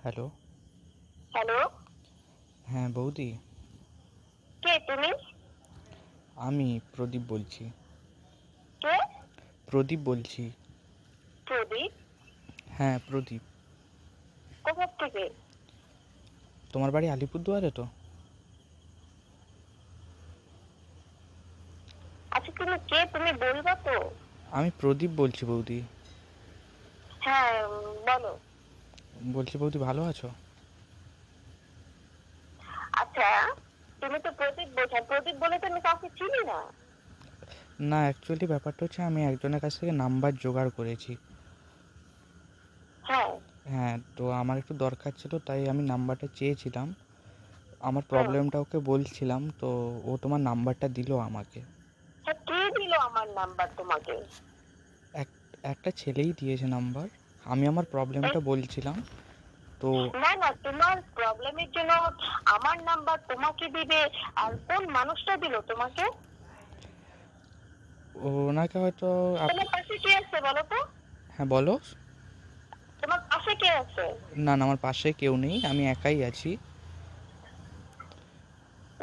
Hello. Hello, হ্যাঁ বৌদি, কে তুমি? আমি প্রদীপ বলছি। কে? প্রদীপ বলছি। প্রদীপ? হ্যাঁ প্রদীপ। কোথা থেকে? তোমার বাড়ি আলিপুরদুয়ারে তো? আচ্ছা তুমি কে তুমি বলবা তো? আমি প্রদীপ বলছি বৌদি। হ্যাঁ, বলো। বলছি বৌদি ভালো আছো? আচ্ছা, তুমি তো প্রদীপ বলছো, প্রদীপ বলে তো আমি কাউকে চিনি না। না অ্যাকচুয়ালি ব্যাপারটা হচ্ছে আমি একজনের কাছ থেকে নাম্বার জোগাড় করেছি। হ্যাঁ। হ্যাঁ তো আমার একটু দরকার ছিল তাই আমি নাম্বারটা চেয়েছিলাম। আমার হুম। প্রবলেমটা ওকে বলছিলাম তো ও তোমার নাম্বারটা দিল আমাকে। হ্যাঁ, কে দিল আমার নাম্বার তোমাকে? এক একটা ছেলেই দিয়েছে নাম্বার। আমি আমার এই, প্রবলেমটা বলছিলাম তো না না, তোমার প্রবলেমের জন্য আমার নাম্বার তোমাকে দিবে? আর কোন মানুষটা দিল তোমাকে? ওনাকে হয়তো তোমার পাশে কে আছে বলো তো? হ্যাঁ বলো। তোমার পাশে কে আছে? না না আমার পাশে কেউ নেই, আমি একাই আছি।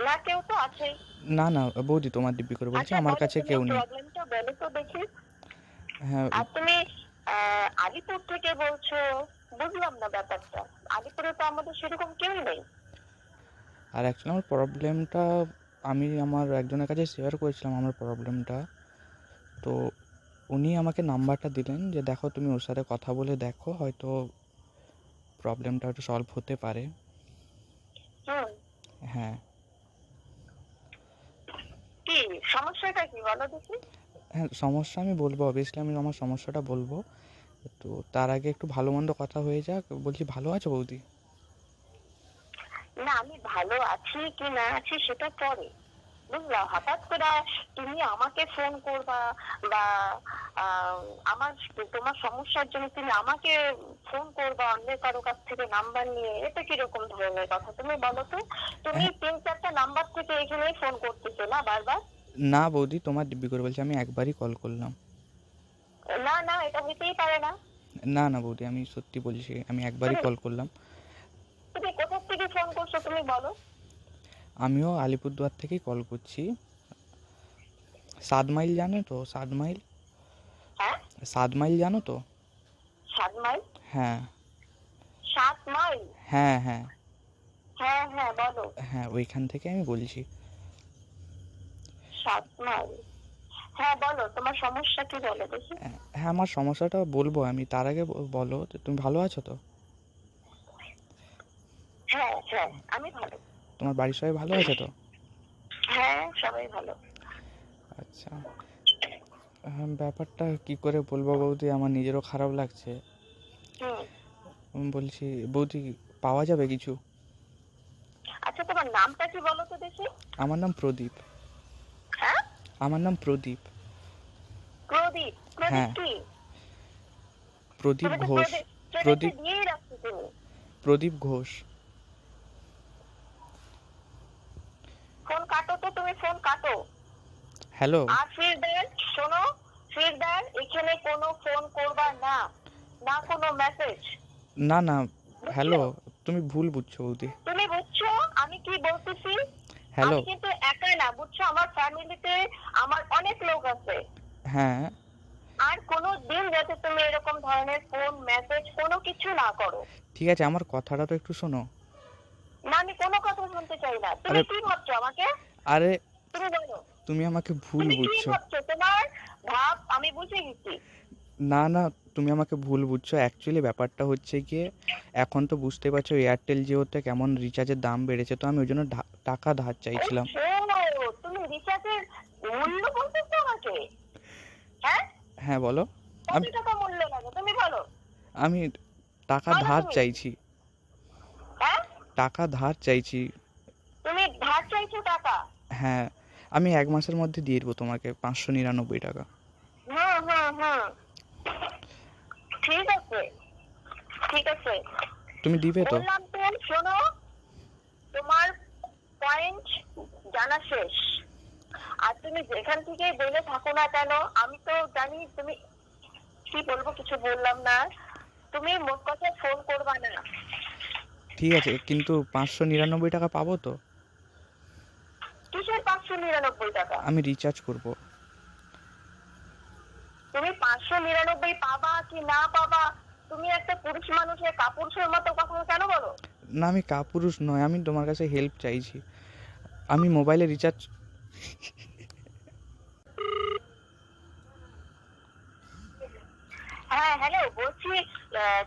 না, কেউ তো আছে। না না বৌদি তোমার দিব্যি করে বলছি আচ্ছা আমার বলো, কাছে তোমার কেউ নেই। প্রবলেমটা বলো তো দেখি। হ্যাঁ আর তুমি আলিপুর থেকে বলছো, বুঝলাম না ব্যাপারটা। আলিপুরে তো আমাদের সেরকম কেউ নেই। আর অ্যাকচুয়ালি আমার প্রবলেমটা আমি আমার একজনের কাছে শেয়ার করেছিলাম আমার প্রবলেমটা। তো উনি আমাকে নাম্বারটা দিলেন যে দেখো তুমি ওর সাথে কথা বলে দেখো, হয়তো প্রবলেমটা একটু সলভ হতে পারে। হুম। হ্যাঁ। কি সমস্যাটা কি বলো দেখি। হ্যাঁ সমস্যা আমি বলবো, অবভিয়াসলি আমি আমার সমস্যাটা বলবো। তো তার আগে একটু ভালো মন্দ কথা হয়ে যাক। বলছি ভালো আছো বৌদি? না, আমি ভালো আছি কি না আছি সেটা পরে, বুঝলা। হঠাৎ করে তুমি আমাকে ফোন করবা বা আহ, আমার তোমার সমস্যার জন্য তুমি আমাকে ফোন করবা অন্য কারো কাছ থেকে নাম্বার নিয়ে, এটা কিরকম ধরনের কথা তুমি বলো তো? তুমি হ্যাঁ 3-4টা নাম্বার থেকে এখানেই ফোন করতেছো না বারবার? না বৌদি তোমার দিব্যি করে বলছি আমি একবারই কল করলাম। না না, এটা হইতেই পারে না। না না বৌদি আমি সত্যি বলছি আমি একবারই তুমি কল করলাম। তুমি কোথা থেকে ফোন করছো তুমি বলো? আমিও আলিপুরদুয়ার থেকেই কল করছি। 7 মাইল জানো তো? 7 মাইল। হ্যাঁ, 7 মাইল জানো তো? 7 মাইল? হ্যাঁ 7 মাইল? হ্যাঁ হ্যাঁ। হ্যাঁ হ্যাঁ, বলো। হ্যাঁ ওইখান থেকে আমি বলছি। 7 মাইল? হ্যাঁ বলো, তোমার সমস্যা কি বলো দেখি। হ্যাঁ আমার সমস্যাটা বলবো আমি, তার আগে বলো যে তুমি ভালো আছো তো? হ্যাঁ হ্যাঁ, আমি ভালো। তোমার বাড়ির সবাই ভালো আছে তো? হ্যাঁ, সবাই ভালো। আচ্ছা। হ্যাঁ ব্যাপারটা কি করে বলবো বৌদি, আমার নিজেরও খারাপ লাগছে। হুম। বলছি বৌদি পাওয়া যাবে কিছু? আচ্ছা, তোমার নামটা কি বলো তো দেখি। আমার নাম প্রদীপ। হ্যাঁ, আমার নাম প্রদীপ। প্রদীপ? প্রদীপ হ্যাঁ কি? প্রদীপ তুমি তো ঘোষ। প্রদীপ প্রদীপটা প্রদীপ দিয়েই রাখছো তুমি। প্রদীপ ঘোষ। ফোন কাটো তো, তুমি ফোন কাটো। হ্যালো। আর ফিরদার, শোনো, ফিরদার এখানে কোনো ফোন করবা না, না কোনো মেসেজ। না না। বুঝছো? হ্যালো। তুমি ভুল বুঝছো বৌদি। তুমি বুঝছো আমি কি বলতেছি? হ্যালো। আমি কিন্তু একা না, বুঝছো, আমার ফ্যামিলিতে আমার অনেক লোক আছে। হ্যাঁ আর কোনো দিন যাতে তুমি এরকম ধরনের ফোন মেসেজ কোনো কিছু না করো। ঠিক আছে আমার কথাটা তো একটু শোনো। না, আমি কোনো কথা শুনতে চাই না। তুমি আরে কি ভাবছো আমাকে? আরে তুমি বলো, তুমি আমাকে ভুল তুমি কি বুঝছো। ভাবছো? তোমার ভাব আমি বুঝে গেছি। না না তুমি আমাকে ভুল বুঝছো, অ্যাকচুয়ালি ব্যাপারটা হচ্ছে গিয়ে এখন তো বুঝতে পারছো এয়ারটেল জিওতে কেমন রিচার্জের দাম বেড়েছে, তো আমি ওই জন্য টাকা ধার চাইছিলাম। ও, তুমি রিচার্জের মূল্য বলতেছো আমাকে? হ্যাঁ, হ্যাঁ বলো। কত আমি টাকা মূল্য লাগে তুমি বলো। আমি টাকা বলো ধার তুমি। চাইছি। হ্যাঁ, টাকা ধার চাইছি। তুমি ধার চাইছো টাকা? হ্যাঁ আমি 1 মাসের মধ্যে দিয়ে দেবো তোমাকে 599 টাকা। হুম হুম হুম, ঠিক আছে, ঠিক আছে, তুমি দিবে তো? বললাম তো। শোনো, তোমার পয়েন্ট জানা শেষ। আর তুমি যেখান থেকে বলে থাকো না কেন, আমি তো জানি তুমি কি বলবো, কিছু বললাম না। তুমি মোট কথা ফোন করবা না। ঠিক আছে, কিন্তু 599 টাকা পাবো তো? কিসের 599 টাকা? আমি রিচার্জ করব। তুমি 599 পাবা কি না পাবা, তুমি একটা পুরুষ মানুষের কাপুরুষের মতো কথা কেন বলো? না, আমি কাপুরুষ নয়, আমি তোমার কাছে হেল্প চাইছি। আমি মোবাইলে রিচার্জ। হ্যাঁ হ্যালো, বলছি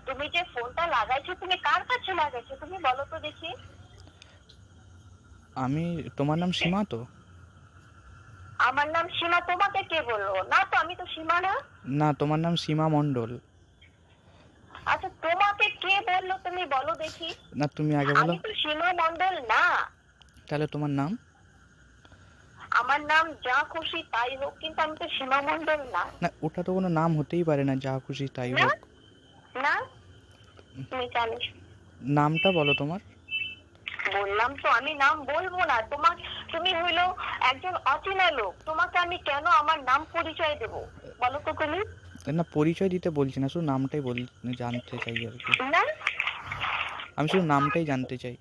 তুমি যে ফোনটা লাগাইছো তুমি কার কাছে লাগাইছো তুমি বলো তো দেখি। আমি, তোমার নাম সীমা তো? আমার নাম সীমা, তোমাকে কে বললো? না তো, আমি তো সীমা না। না, তোমার নাম সীমা মণ্ডল। আচ্ছা, তোমাকে কে বললো তুমি বলো দেখি। না, তুমি আগে বলো। আমি তো সীমা মণ্ডল না। তাহলে তোমার নাম? আমার নাম যা খুশি তাই হোক, কিন্তু আমি তো সীমা মণ্ডল না। না, ওটা তো কোনো নাম হতেই পারে না, যা খুশি তাই না হোক। না, তুমি জানিস। নামটা বলো তোমার। বললাম তো আমি নাম বলবো না। তুমি হইলো একজন অচেনা লোক, তোমাকে আমি কেন আমার নাম পরিচয় দেব বলো তো তুমি। না, পরিচয় দিতে বলছি না, শুধু নামটাই জানতে চাই আর কি। না আমি শুধু নামটাই জানতে চাই।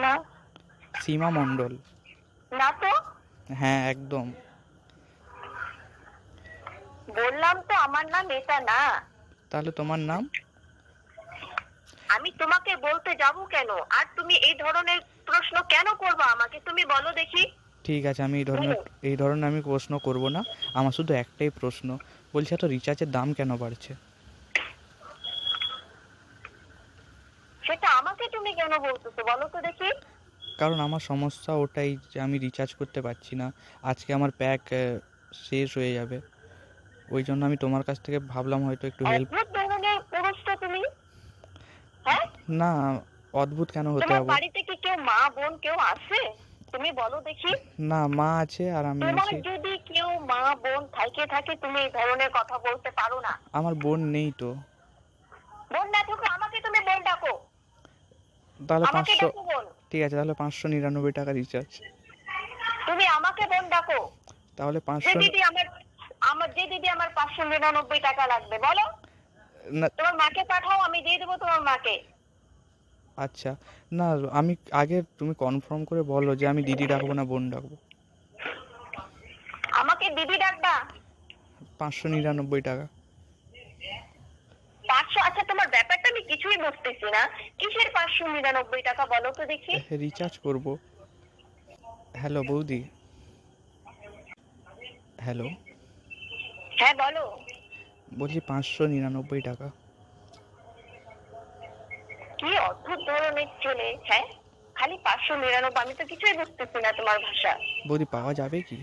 না সীমা মণ্ডল। না তো, হ্যাঁ, একদম। বললাম তো আমার নাম এটা না। তাহলে তোমার নাম? আমি তোমাকে বলতে যাব কেন, আর তুমি এই ধরনের প্রশ্ন কেন করবে আমাকে তুমি বলো দেখি। ঠিক আছে, আমি এই ধরনের আমি প্রশ্ন করব না। আমার শুধু একটাই প্রশ্ন, বলছি এত রিচার্জের দাম কেন বাড়ছে? সেটা আমাকে তুমি কেন বলতেছো বলো তো দেখি। কারণ আমার সমস্যা ওটাই যে আমি রিচার্জ করতে পারছি না। আজকে আমার প্যাক শেষ হয়ে যাবে, ওই জন্য আমি তোমার কাছ থেকে ভাবলাম হয়তো একটু হেল্প। অদ্ভুত ধরনের পুরুষ তো তুমি। হ্যাঁ, না, অদ্ভুত কেন হতে তোমার হবে? বাড়িতে কি কেউ মা বোন কেউ আছে তুমি বলো দেখি। না, মা আছে আর আমি তোমার আছি। যদি কেউ মা বোন থাকে তুমি এই ধরনের কথা বলতে পারো না। আমার বোন নেই তো। বোন না থাকলে আমাকে তুমি বোন ডাকো। তাহলে আমাকে 500। ডাকো বোন। ঠিক আছে, তাহলে 599 টাকা রিচার্জ। তুমি আমাকে বোন ডাকো। তাহলে যে 500। দিদি আমার 599 টাকা লাগবে বলো। না, তোমার মাকে পাঠাও, আমি দিয়ে দেবো তোমার মাকে। আচ্ছা। না, আমি আগে তুমি কনফার্ম করে বলো যে আমি দিদি ডাকবো না বোন ডাকবো। আমাকে দিদি ডাকবা। 599 টাকা। 500? আচ্ছা, তোমার ব্যাপারটা আমি কিছুই বুঝতেছি না। কিসের 599 টাকা বলো তো দেখি। রিচার্জ করব। হ্যালো বৌদি। হ্যালো। হ্যাঁ বলো। বলছি 599 টাকা। কি অদ্ভুত ধরনের ছেলে। হ্যাঁ, খালি 599, আমি তো কিছুই বুঝতেছি না তোমার ভাষা। বৌদি, পাওয়া যাবে কি?